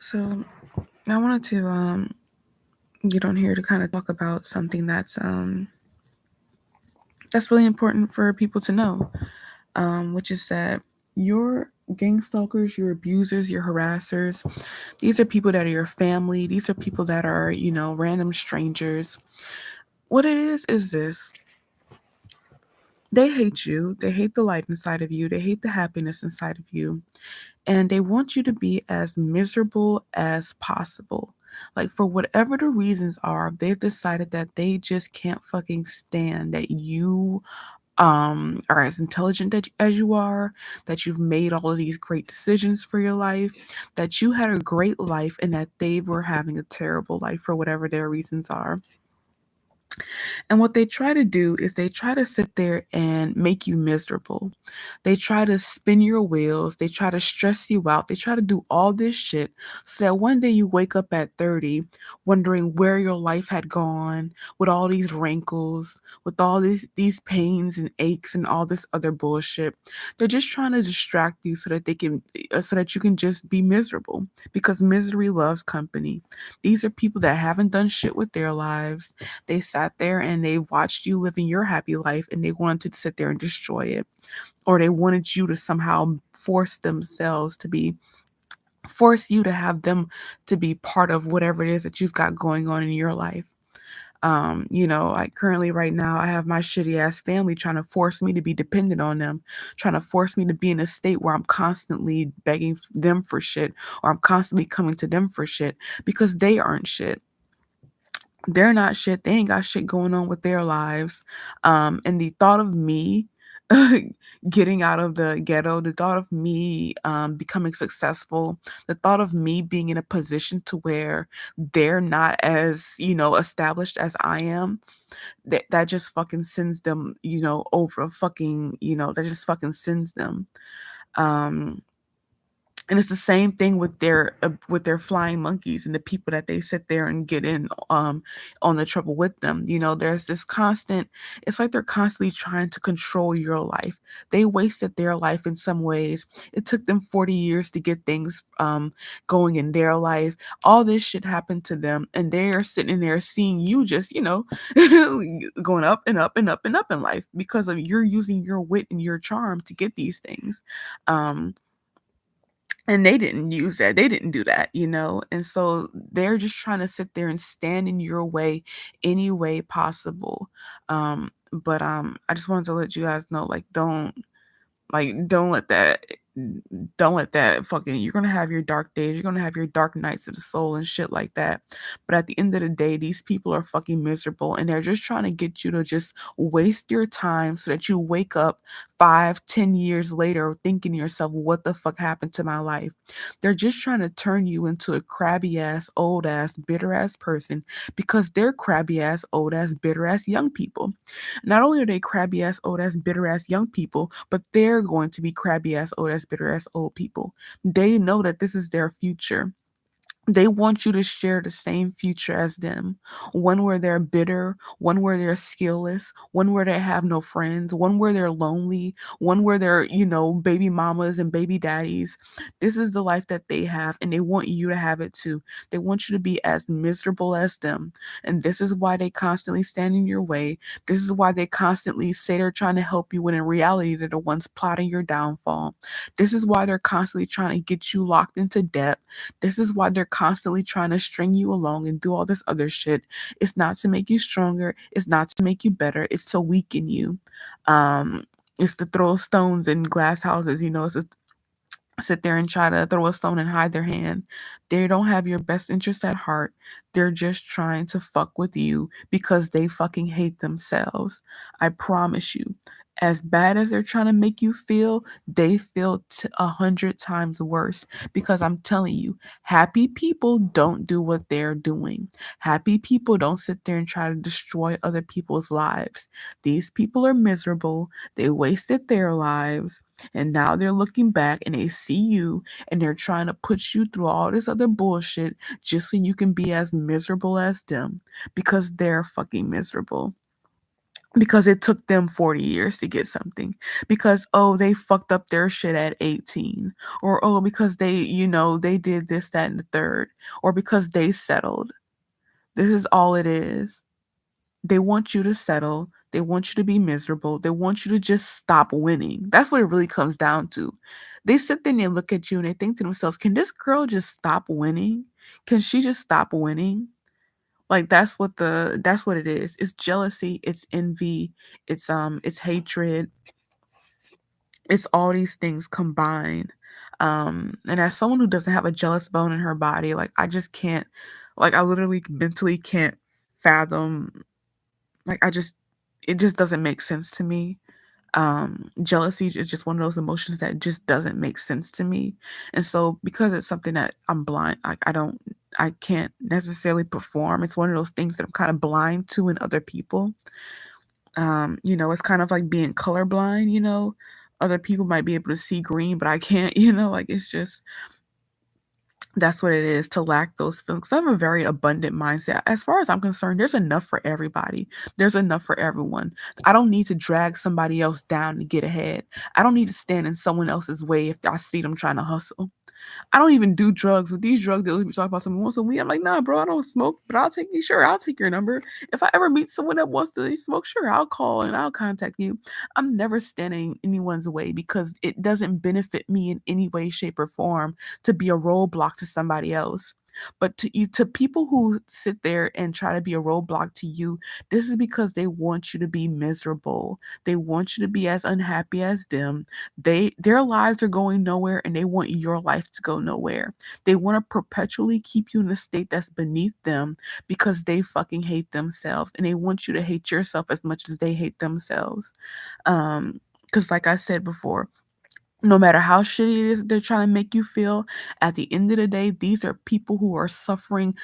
So I wanted to get on here to kind of talk about something that's really important for people to know, which is that your gang stalkers, your abusers, your harassers, these are people that are your family. These are people that are, random strangers. What it is this. They hate you. They hate the light inside of you. They hate the happiness inside of you. And they want you to be as miserable as possible. Like, for whatever the reasons are, they've decided that they just can't fucking stand that you are as intelligent as you are, that you've made all of these great decisions for your life, that you had a great life, and that they were having a terrible life for whatever their reasons are. And what they try to do is they try to sit there and make you miserable. They try to spin your wheels. They try to stress you out. They try to do all this shit so that one day you wake up at 30 wondering where your life had gone, with all these wrinkles, with all these pains and aches and all this other bullshit. They're just trying to distract you so that they can so that you can just be miserable, because misery loves company. These are people that haven't done shit with their lives. They sat there and they watched you living your happy life, and they wanted to sit there and destroy it. Or they wanted you to somehow force you to have them to be part of whatever it is that you've got going on in your life. Like currently right now, I have my shitty ass family trying to force me to be dependent on them, trying to force me to be in a state where I'm constantly begging them for shit, or I'm constantly coming to them for shit, because they aren't shit. They're not shit. They ain't got shit going on with their lives. And the thought of me getting out of the ghetto, the thought of me becoming successful, the thought of me being in a position to where they're not as, established as I am, that just fucking sends them, over a fucking, that just fucking sends them. Um, and it's the same thing with their flying monkeys and the people that they sit there and get in on the trouble with them. There's this constant, it's like they're constantly trying to control your life. They wasted their life in some ways. It took them 40 years to get things going in their life. All this shit happened to them, and they're sitting there seeing you just, going up and up and up and up in life because of you're using your wit and your charm to get these things. um and they didn't use that. They didn't do that. And so they're just trying to sit there and stand in your way any way possible. But I just wanted to let you guys know, like, don't let that fucking, you're gonna have your dark days, you're gonna have your dark nights of the soul and shit like that. But at the end of the day, these people are fucking miserable, and they're just trying to get you to just waste your time so that you wake up 5, 10 years later thinking to yourself, what the fuck happened to my life? They're just trying to turn you into a crabby ass, old ass, bitter ass person, because they're crabby ass, old ass, bitter ass young people. Not only are they crabby ass, old ass, bitter ass young people, but they're going to be crabby ass, old ass, bitter ass old people. They know that this is their future. They want you to share the same future as them. One where they're bitter, one where they're skillless, one where they have no friends, one where they're lonely, one where they're, baby mamas and baby daddies. This is the life that they have, and they want you to have it too. They want you to be as miserable as them. And this is why they constantly stand in your way. This is why they constantly say they're trying to help you when in reality they're the ones plotting your downfall. This is why they're constantly trying to get you locked into debt. This is why they're constantly trying to string you along and do all this other shit. It's not to make you stronger. It's not to make you better. It's to weaken you. Um, it's to throw stones in glass houses. It's to sit there and try to throw a stone and hide their hand. They don't have your best interest at heart. They're just trying to fuck with you because they fucking hate themselves. I promise you. As bad as they're trying to make you feel, they feel 100 times worse, because I'm telling you, happy people don't do what they're doing. Happy people don't sit there and try to destroy other people's lives. These people are miserable. They wasted their lives, and now they're looking back and they see you, and they're trying to put you through all this other bullshit just so you can be as miserable as them, because they're fucking miserable. because it took them 40 years to get something, because oh they fucked up their shit at 18, or oh because they they did this, that, and the third, or because they settled. This is all it is. They want you to settle, they want you to be miserable, they want you to just stop winning. That's what it really comes down to. They sit there and they look at you and they think to themselves, can this girl just stop winning? Can she just stop winning? Like that's what it is. It's jealousy, it's envy, it's hatred, it's all these things combined. And as someone who doesn't have a jealous bone in her body, like I just can't, like I literally mentally can't fathom, like it just doesn't make sense to me. Jealousy is just one of those emotions that just doesn't make sense to me. And so because it's something that I'm blind, like I can't necessarily perform. It's one of those things that I'm kind of blind to in other people. It's kind of like being colorblind, Other people might be able to see green, but I can't, like it's just that's what it is to lack those feelings. I have a very abundant mindset. As far as I'm concerned, there's enough for everybody. There's enough for everyone. I don't need to drag somebody else down to get ahead. I don't need to stand in someone else's way if I see them trying to hustle. I don't even do drugs. With these drug dealers, we talk about someone wants some weed. I'm like, nah, bro, I don't smoke, but I'll take your number. If I ever meet someone that wants to smoke, sure, I'll call and I'll contact you. I'm never standing anyone's way because it doesn't benefit me in any way, shape, or form to be a roadblock to somebody else. But to people who sit there and try to be a roadblock to you, this is because they want you to be miserable. They want you to be as unhappy as them. Their lives are going nowhere and they want your life to go nowhere. They want to perpetually keep you in a state that's beneath them because they fucking hate themselves and they want you to hate yourself as much as they hate themselves. Because like I said before, no matter how shitty it is they're trying to make you feel, at the end of the day, these are people who are suffering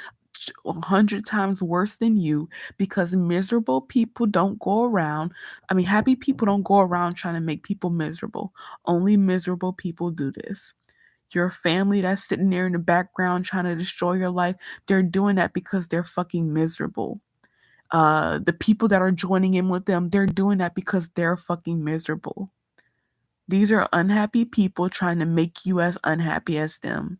100 times worse than you, because miserable people don't go around. I mean, happy people don't go around trying to make people miserable. Only miserable people do this. Your family that's sitting there in the background trying to destroy your life, they're doing that because they're fucking miserable. The people that are joining in with them, they're doing that because they're fucking miserable. These are unhappy people trying to make you as unhappy as them.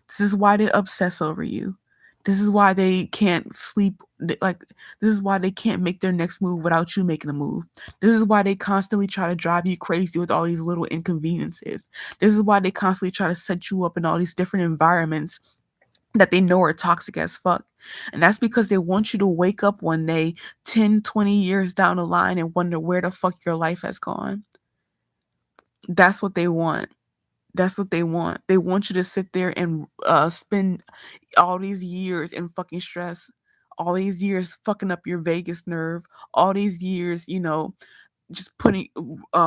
This is why they obsess over you. This is why they can't sleep. Like, this is why they can't make their next move without you making a move. This is why they constantly try to drive you crazy with all these little inconveniences. This is why they constantly try to set you up in all these different environments that they know are toxic as fuck. And that's because they want you to wake up one day 10, 20 years down the line and wonder where the fuck your life has gone. That's what they want. That's what they want. They want you to sit there and spend all these years in fucking stress, all these years fucking up your vagus nerve, all these years, just putting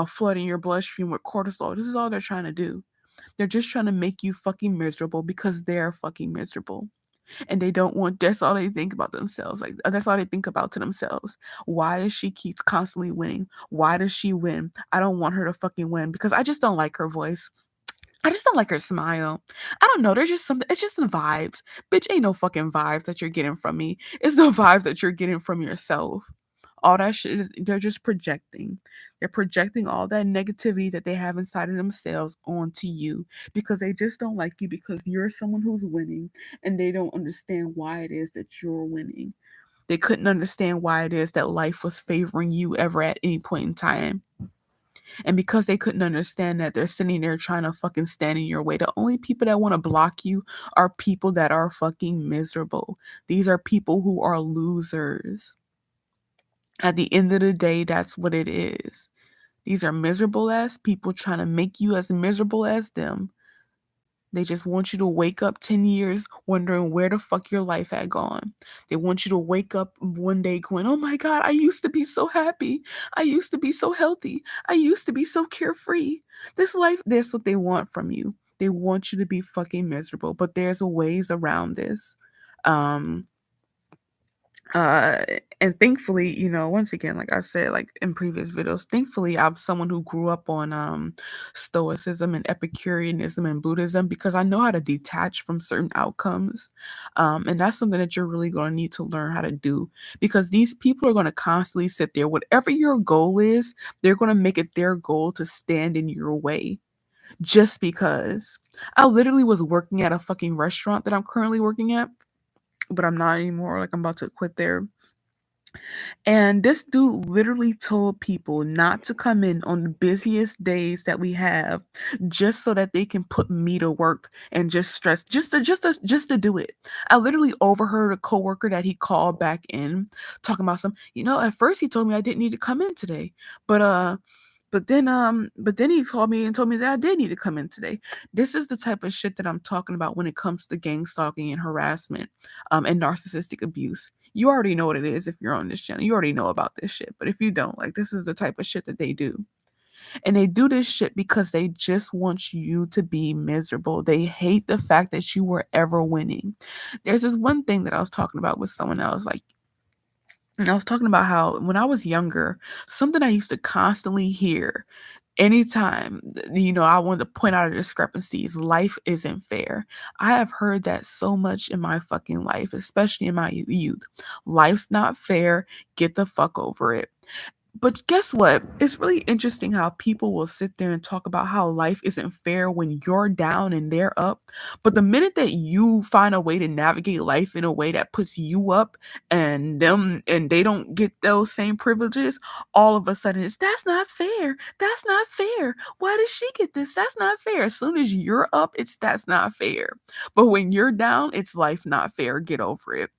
flooding your bloodstream with cortisol. This is all they're trying to do. They're just trying to make you fucking miserable because they're fucking miserable. And they don't want, that's all they think about themselves. Like that's all they think about to themselves. Why does she keep constantly winning? Why does she win? I don't want her to fucking win because I just don't like her voice. I just don't like her smile. I don't know. There's just something. It's just the vibes. Bitch, ain't no fucking vibes that you're getting from me. It's the vibes that you're getting from yourself. All that shit is, they're just projecting. They're projecting all that negativity that they have inside of themselves onto you because they just don't like you because you're someone who's winning and they don't understand why it is that you're winning. They couldn't understand why it is that life was favoring you ever at any point in time. And because they couldn't understand that, they're sitting there trying to fucking stand in your way. The only people that want to block you are people that are fucking miserable. These are people who are losers. At the end of the day, that's what it is. These are miserable ass people trying to make you as miserable as them. They just want you to wake up 10 years wondering where the fuck your life had gone. They want you to wake up one day going, oh my God, I used to be so happy. I used to be so healthy. I used to be so carefree. This life, that's what they want from you. They want you to be fucking miserable, but there's a ways around this. Um, uh and thankfully, once again, like I said, like in previous videos, thankfully I'm someone who grew up on stoicism and epicureanism and Buddhism, because I know how to detach from certain outcomes. And that's something that you're really going to need to learn how to do, because these people are going to constantly sit there, whatever your goal is, they're going to make it their goal to stand in your way just because. I literally was working at a fucking restaurant that I'm currently working at, but I'm not anymore. Like, I'm about to quit there. And this dude literally told people not to come in on the busiest days that we have, just so that they can put me to work and just stress, just to do it. I literally overheard a coworker that he called back in talking about at first he told me I didn't need to come in today, but but then he called me and told me that I did need to come in today. This is the type of shit that I'm talking about when it comes to gang stalking and harassment, and narcissistic abuse. You already know what it is if you're on this channel. You already know about this shit. But if you don't, like, this is the type of shit that they do. And they do this shit because they just want you to be miserable. They hate the fact that you were ever winning. There's this one thing that I was talking about with someone else, like, and I was talking about how when I was younger, something I used to constantly hear anytime, I wanted to point out a discrepancy is life isn't fair. I have heard that so much in my fucking life, especially in my youth. Life's not fair. Get the fuck over it. But guess what? It's really interesting how people will sit there and talk about how life isn't fair when you're down and they're up. But the minute that you find a way to navigate life in a way that puts you up and they don't get those same privileges, all of a sudden that's not fair. That's not fair. Why did she get this? That's not fair. As soon as you're up, it's that's not fair. But when you're down, it's life not fair. Get over it.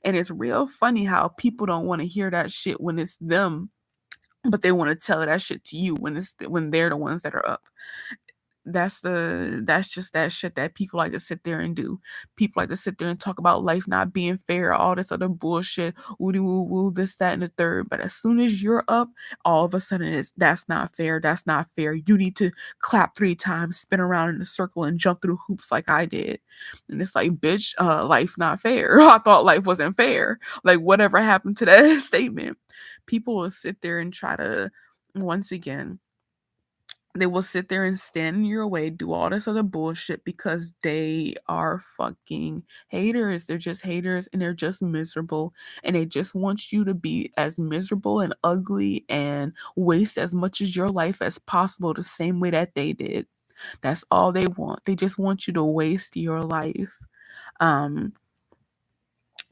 And it's real funny how people don't want to hear that shit when it's them, but they wanna tell that shit to you when they're the ones that are up. That's just that shit that people like to sit there and do. People like to sit there and talk about life not being fair, all this other bullshit, woody woo woo, this, that, and the third. But as soon as you're up, all of a sudden it's that's not fair. That's not fair. You need to clap 3 times, spin around in a circle, and jump through hoops like I did. And it's like, bitch, life not fair. I thought life wasn't fair. Like, whatever happened to that statement? People will sit there and try to, once again, they will sit there and stand in your way, do all this other bullshit because they are fucking haters. They're just haters and they're just miserable. And they just want you to be as miserable and ugly and waste as much of your life as possible the same way that they did. That's all they want. They just want you to waste your life. Um,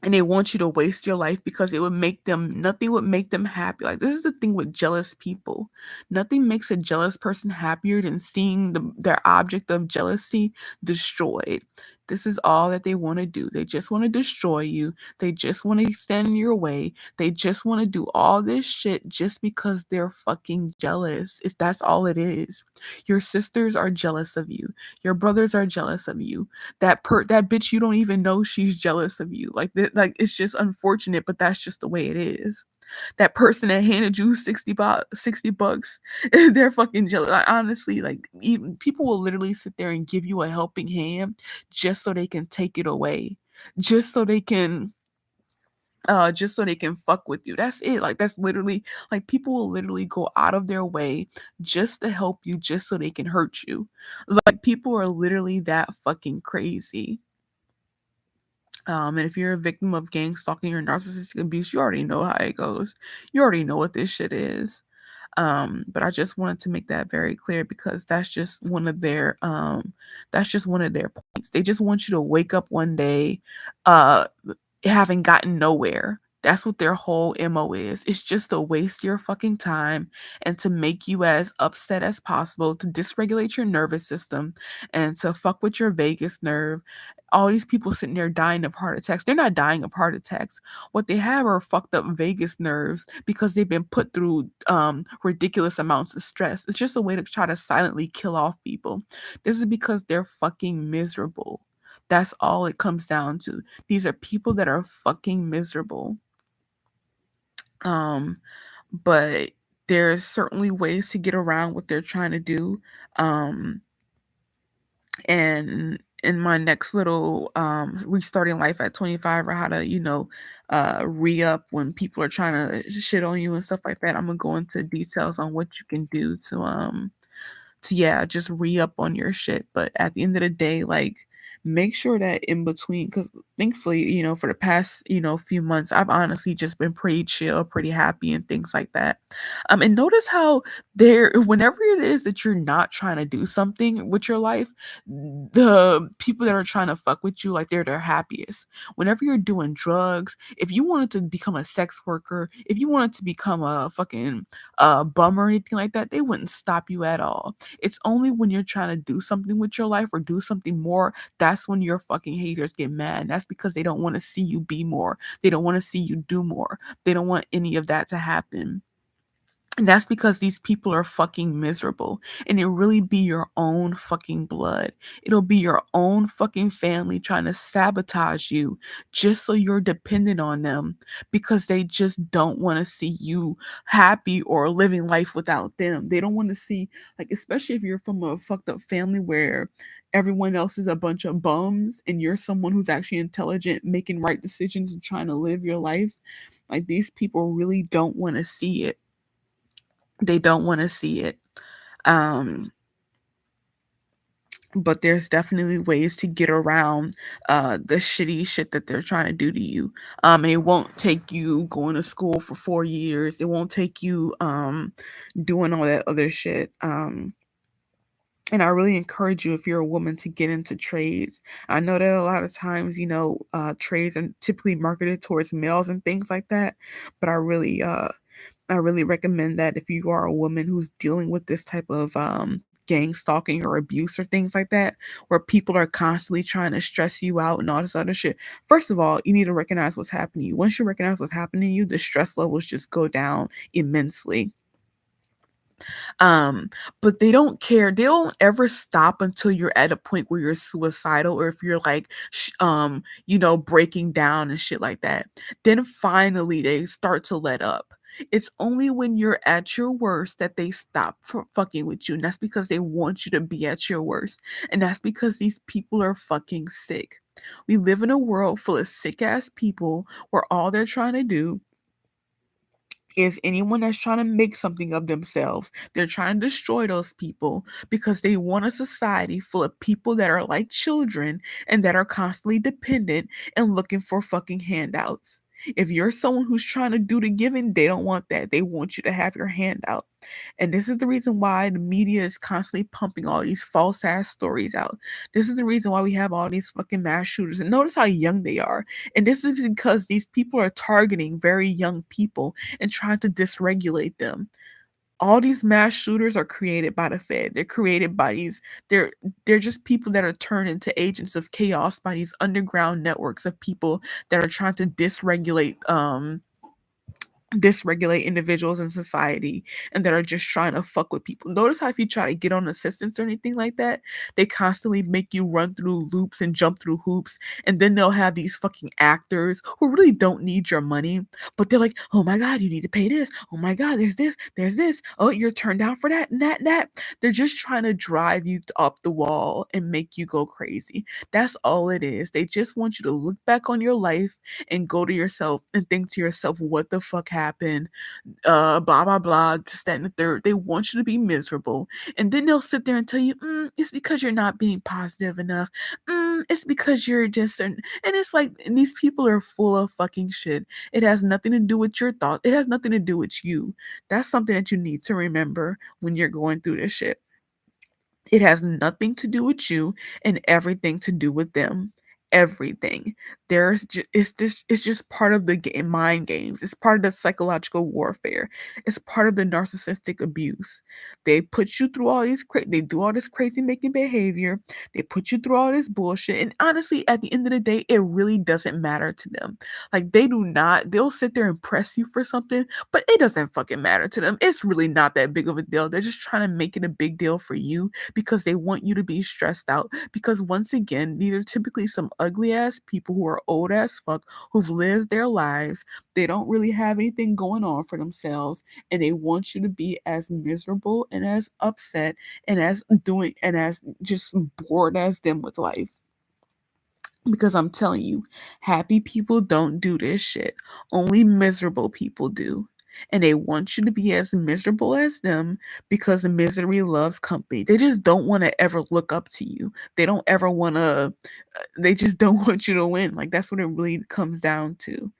and they want you to waste your life because it would make them nothing would make them happy. Like, this is the thing with jealous people. Nothing makes a jealous person happier than seeing their object of jealousy destroyed. This is all that they want to do. They just want to destroy you. They just want to stand in your way. They just want to do all this shit just because they're fucking jealous. That's all it is. Your sisters are jealous of you. Your brothers are jealous of you. That bitch, you don't even know she's jealous of you. Like, it's just unfortunate, but that's just the way it is. That person that handed you 60 bucks, they're fucking jealous. Like, honestly, like, even people will literally sit there and give you a helping hand just so they can take it away. Just so they can fuck with you. That's it. Like, that's literally, like, people will literally go out of their way just to help you just so they can hurt you. Like, people are literally that fucking crazy. And if you're a victim of gang stalking or narcissistic abuse, you already know how it goes. You already know what this shit is. But I just wanted to make that very clear because that's just one of their points. They just want you to wake up one day, uh, having gotten nowhere. That's what their whole MO is. It's just to waste your fucking time and to make you as upset as possible, to dysregulate your nervous system and to fuck with your vagus nerve. All these people sitting there dying of heart attacks. They're not dying of heart attacks. What they have are fucked up vagus nerves because they've been put through ridiculous amounts of stress. It's just a way to try to silently kill off people. This is because they're fucking miserable. That's all it comes down to. These are people that are fucking miserable. Um, but there's certainly ways to get around what they're trying to do. And in my next little restarting life at 25, or how to, re-up when people are trying to shit on you and stuff like that. I'm gonna go into details on what you can do to yeah, just re-up on your shit. But at the end of the day, like, make sure that in between, because thankfully, for the past, few months, I've honestly just been pretty chill, pretty happy and things like that. And notice how there whenever it is that you're not trying to do something with your life, the people that are trying to fuck with you, like, they're their happiest. Whenever you're doing drugs, if you wanted to become a sex worker, if you wanted to become a fucking bum or anything like that, they wouldn't stop you at all. It's only when you're trying to do something with your life or do something more, that's when your fucking haters get mad. That's because they don't want to see you be more. They don't want to see you do more. They don't want any of that to happen. And that's because these people are fucking miserable. And it really be your own fucking blood. It'll be your own fucking family trying to sabotage you just so you're dependent on them, because they just don't want to see you happy or living life without them. They don't want to see, like, especially if you're from a fucked up family where everyone else is a bunch of bums and you're someone who's actually intelligent, making right decisions and trying to live your life. Like, these people really don't want to see it. They don't wanna see it. Um, but there's definitely ways to get around, the shitty shit that they're trying to do to you. And it won't take you going to school for 4 years. It won't take you, doing all that other shit. And I really encourage you, if you're a woman, to get into trades. I know that a lot of times, trades are typically marketed towards males and things like that, but I really recommend that if you are a woman who's dealing with this type of gang stalking or abuse or things like that, where people are constantly trying to stress you out and all this other shit. First of all, you need to recognize what's happening to you. Once you recognize what's happening to you, the stress levels just go down immensely. Um, but they don't care. They don't ever stop until you're at a point where you're suicidal, or if you're like, breaking down and shit like that. Then finally they start to let up. It's only when you're at your worst that they stop fucking with you. And that's because they want you to be at your worst. And that's because these people are fucking sick. We live in a world full of sick ass people where all they're trying to do is anyone that's trying to make something of themselves. They're trying to destroy those people because they want a society full of people that are like children and that are constantly dependent and looking for fucking handouts. If you're someone who's trying to do the giving, they don't want that. They want you to have your handout. And this is the reason why the media is constantly pumping all these false ass stories out. This is the reason why we have all these fucking mass shooters. And notice how young they are. And this is because these people are targeting very young people and trying to dysregulate them. All these mass shooters are created by the Fed. They're created by they're just people that are turned into agents of chaos by these underground networks of people that are trying to dysregulate individuals in society and that are just trying to fuck with people. Notice how if you try to get on assistance or anything like that, they constantly make you run through loops and jump through hoops. And then they'll have these fucking actors who really don't need your money, but they're like, oh my God, you need to pay this. Oh my God, there's this. Oh, you're turned down for that and that and that. They're just trying to drive you up the wall and make you go crazy. That's all it is. They just want you to look back on your life and go to yourself and think to yourself, what the fuck happened? Blah blah blah, this, that, and the third. They want you to be miserable. And then they'll sit there and tell you, it's because you're not being positive enough. It's because you're just and it's like, and these people are full of fucking shit. It has nothing to do with your thoughts. It has nothing to do with you. That's something that you need to remember when you're going through this shit. It has nothing to do with you and everything to do with them. Everything. It's just part of the mind games. It's part of the psychological warfare. It's part of the narcissistic abuse. They put you through all they do all this crazy making behavior. They put you through all this bullshit. And honestly, at the end of the day, it really doesn't matter to them. Like, they'll sit there and press you for something, but it doesn't fucking matter to them. It's really not that big of a deal. They're just trying to make it a big deal for you because they want you to be stressed out. Because once again, these are typically some ugly ass people who are old as fuck, who've lived their lives. They don't really have anything going on for themselves, and they want you to be as miserable and as upset and as just bored as them with life. Because I'm telling you, happy people don't do this shit. Only miserable people do. And they want you to be as miserable as them because misery loves company. They just don't want to ever look up to you. They don't ever want to, they just don't want you to win. Like, that's what it really comes down to.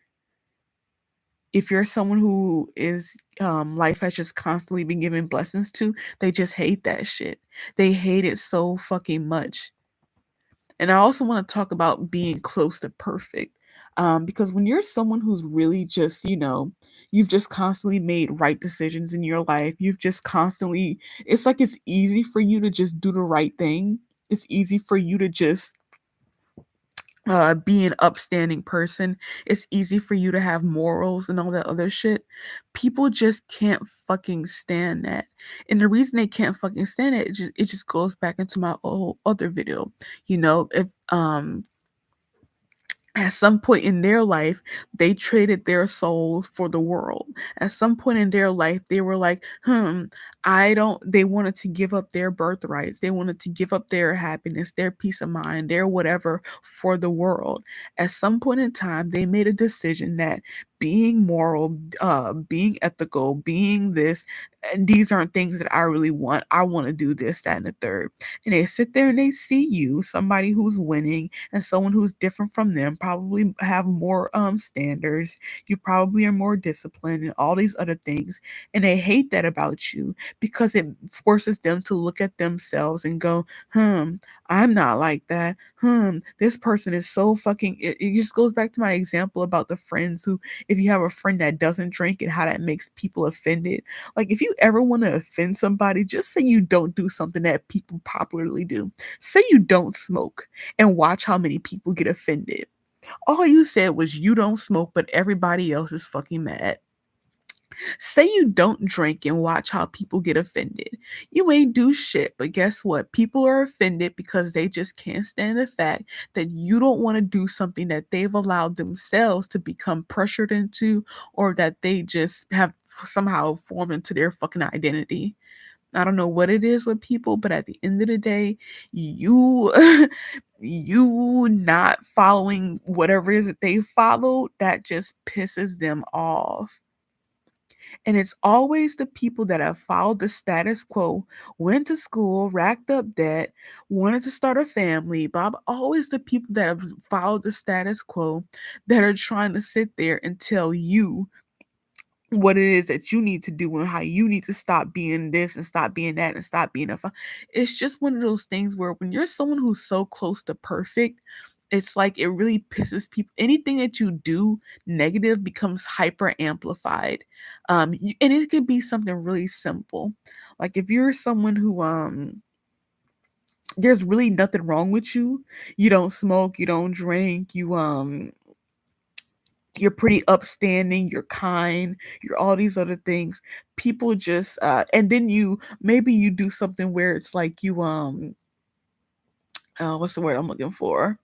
If you're someone who is, life has just constantly been giving blessings to, they just hate that shit. They hate it so fucking much. And I also want to talk about being close to perfect. Because when you're someone who's really just, you've just constantly made right decisions in your life, you've just constantly, it's like it's easy for you to just do the right thing. It's easy for you to just be an upstanding person. It's easy for you to have morals and all that other shit. People just can't fucking stand that. And the reason they can't fucking stand it, it just goes back into my old other video. If at some point in their life, they traded their souls for the world. At some point in their life, they were like, they wanted to give up their birthrights. They wanted to give up their happiness, their peace of mind, their whatever for the world. At some point in time, they made a decision that being moral, being ethical, being this, and these aren't things that I really want. I want to do this, that, and the third. And they sit there and they see you, somebody who's winning, and someone who's different from them, probably have more standards. You probably are more disciplined and all these other things. And they hate that about you because it forces them to look at themselves and go, I'm not like that. This person is so fucking, it just goes back to my example about the friends who, if you have a friend that doesn't drink and how that makes people offended. Like, if you ever want to offend somebody, just say you don't do something that people popularly do. Say you don't smoke and watch how many people get offended. All you said was you don't smoke, but everybody else is fucking mad. Say you don't drink and watch how people get offended. You ain't do shit, but guess what? People are offended because they just can't stand the fact that you don't want to do something that they've allowed themselves to become pressured into, or that they just have somehow formed into their fucking identity. I don't know what it is with people, but at the end of the day, you you not following whatever it is that they follow, that just pisses them off. And it's always the people that have followed the status quo, went to school, racked up debt, wanted to start a family, blah, blah. Always the people that have followed the status quo that are trying to sit there and tell you what it is that you need to do and how you need to stop being this and stop being that and stop being it's just one of those things where when you're someone who's so close to perfect, it's like it really pisses people. Anything that you do negative becomes hyper amplified. And it could be something really simple. Like, if you're someone who there's really nothing wrong with you. You don't smoke, you don't drink, you're pretty upstanding, you're kind, you're all these other things. People just and then you maybe you do something where it's like you what's the word I'm looking for?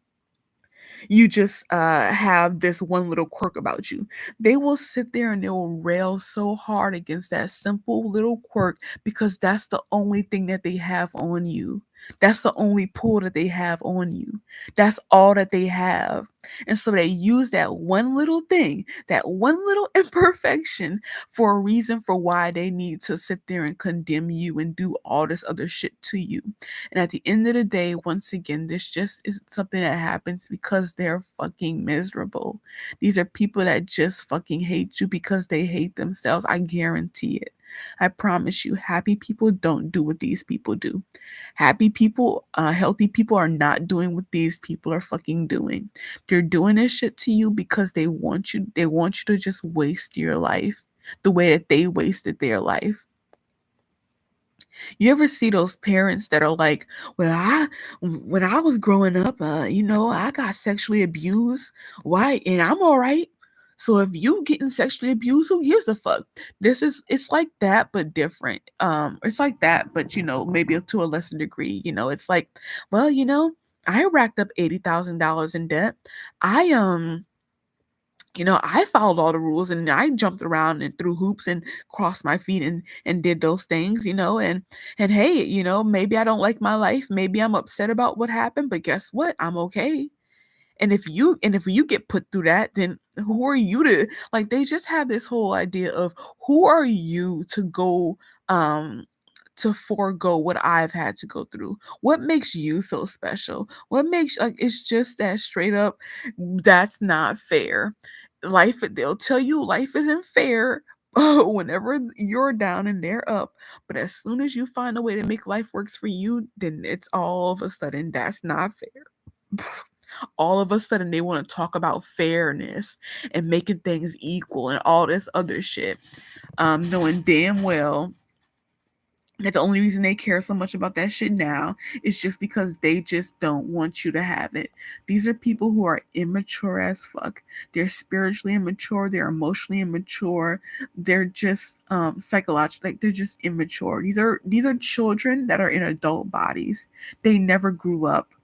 You just have this one little quirk about you. They will sit there and they will rail so hard against that simple little quirk because that's the only thing that they have on you. That's the only pull that they have on you. That's all that they have. And so they use that one little thing, that one little imperfection, for a reason for why they need to sit there and condemn you and do all this other shit to you. And at the end of the day, once again, this just is something that happens because they're fucking miserable. These are people that just fucking hate you because they hate themselves. I guarantee it. I promise you, happy people don't do what these people do. Happy people, healthy people are not doing what these people are fucking doing. They're doing this shit to you because they want you to just waste your life the way that they wasted their life. You ever see those parents that are like, "Well, when I was growing up, I got sexually abused. Why? And I'm all right. So if you getting sexually abused, who gives a fuck?" It's like that, but different. It's like that, but maybe to a lesser degree. It's like, well, I racked up $80,000 in debt. I followed all the rules and I jumped around and threw hoops and crossed my feet and did those things, and hey, maybe I don't like my life, maybe I'm upset about what happened, but guess what? I'm okay. And if you get put through that, then who are you to, like, they just have this whole idea of who are you um to forego what I've had to go through? What makes you so special? What makes, like, it's just that straight up, that's not fair. They'll tell you life isn't fair whenever you're down and they're up, but as soon as you find a way to make life works for you, then it's all of a sudden that's not fair. All of a sudden they want to talk about fairness and making things equal and all this other shit, knowing damn well that the only reason they care so much about that shit now is just because they just don't want you to have it. These are people who are immature as fuck. They're spiritually immature, they're emotionally immature, they're just psychologically, like, they're just immature. These are children that are in adult bodies. They never grew up.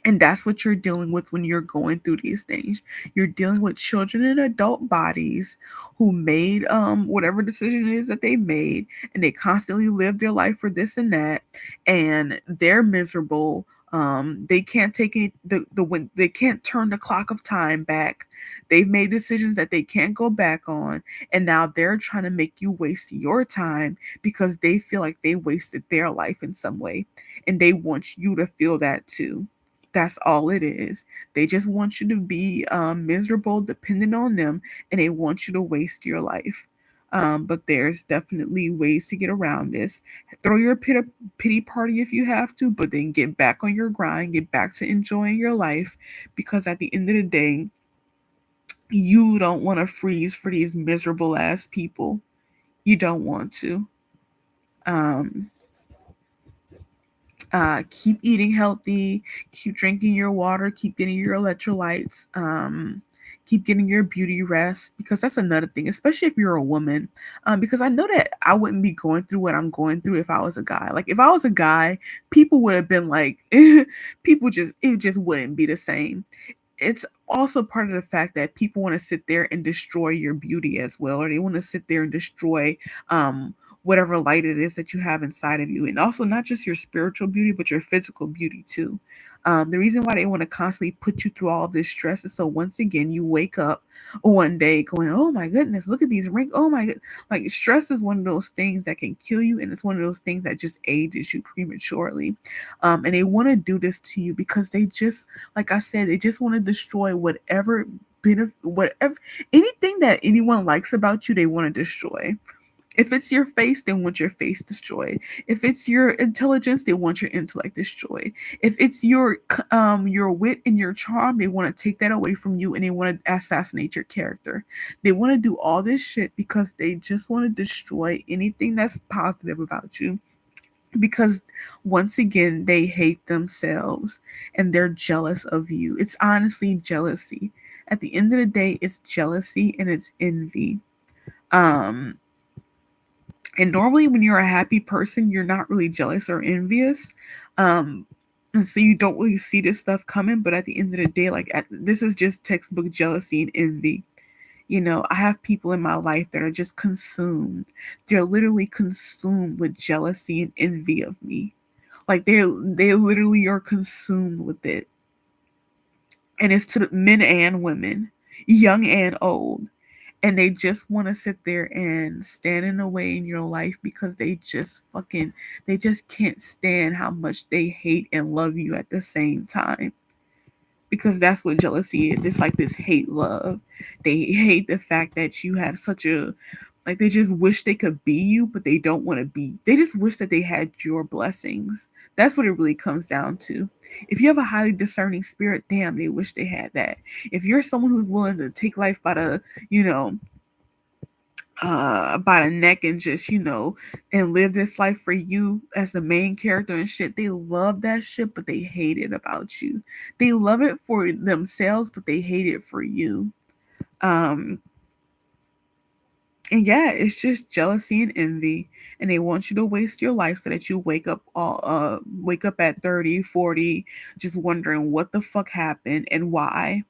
And that's what you're dealing with when you're going through these things. You're dealing with children in adult bodies who made whatever decision it is that they made, and they constantly live their life for this and that, and they're miserable. They can't take the when they can't turn the clock of time back. They've made decisions that they can't go back on, and now they're trying to make you waste your time because they feel like they wasted their life in some way, and they want you to feel that too. That's all it is. They just want you to be miserable, dependent on them, and they want you to waste your life. But there's definitely ways to get around this. Throw your pity party if you have to, but then get back on your grind, get back to enjoying your life, because at the end of the day, you don't want to freeze for these miserable ass people. You don't want to. Um, keep eating healthy, keep drinking your water, keep getting your electrolytes, keep getting your beauty rest, because that's another thing, especially if you're a woman. Because I know that I wouldn't be going through what I'm going through if I was a guy. Like, if I was a guy, people would have been like, it just wouldn't be the same. It's also part of the fact that people want to sit there and destroy your beauty as well, or they want to sit there and destroy whatever light it is that you have inside of you, and also not just your spiritual beauty but your physical beauty too. The reason why they want to constantly put you through all of this stress is so once again you wake up one day going, oh my goodness, look at these wrinkles, oh my god. Like, stress is one of those things that can kill you, and it's one of those things that just ages you prematurely. And they want to do this to you because they just, like I said, they just want to destroy whatever benefit, whatever, anything that anyone likes about you, they want to destroy. If it's your face, they want your face destroyed. If it's your intelligence, they want your intellect destroyed. If it's your wit and your charm, they want to take that away from you, and they want to assassinate your character. They want to do all this shit because they just want to destroy anything that's positive about you, because once again they hate themselves and they're jealous of you. It's honestly jealousy. At the end of the day, it's jealousy and it's envy. Um and normally when you're a happy person, you're not really jealous or envious. Um and so you don't really see this stuff coming, but at the end of the day, this is just textbook jealousy and envy. I have people in my life that are just consumed. They're literally consumed with jealousy and envy of me. Like, they literally are consumed with it. And it's to the men and women, young and old. And they just want to sit there and stand in the way in your life because they just can't stand how much they hate and love you at the same time, because that's what jealousy is. It's like this hate love. They hate the fact that you have such a, like, they just wish they could be you, but they don't want to be. They just wish that they had your blessings. That's what it really comes down to. If you have a highly discerning spirit, damn, they wish they had that. If you're someone who's willing to take life by the, by the neck and just, and live this life for you as the main character and shit, they love that shit, but they hate it about you. They love it for themselves, but they hate it for you. Um, and yeah, it's just jealousy and envy, and they want you to waste your life so that you wake up at 30, 40, just wondering what the fuck happened and why.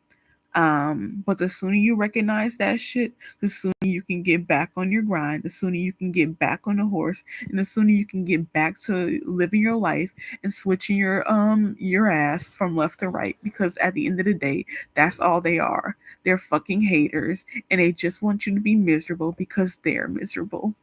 But the sooner you recognize that shit, the sooner you can get back on your grind, the sooner you can get back on the horse, and the sooner you can get back to living your life and switching your ass from left to right. Because at the end of the day, that's all they are. They're fucking haters, and they just want you to be miserable because they're miserable.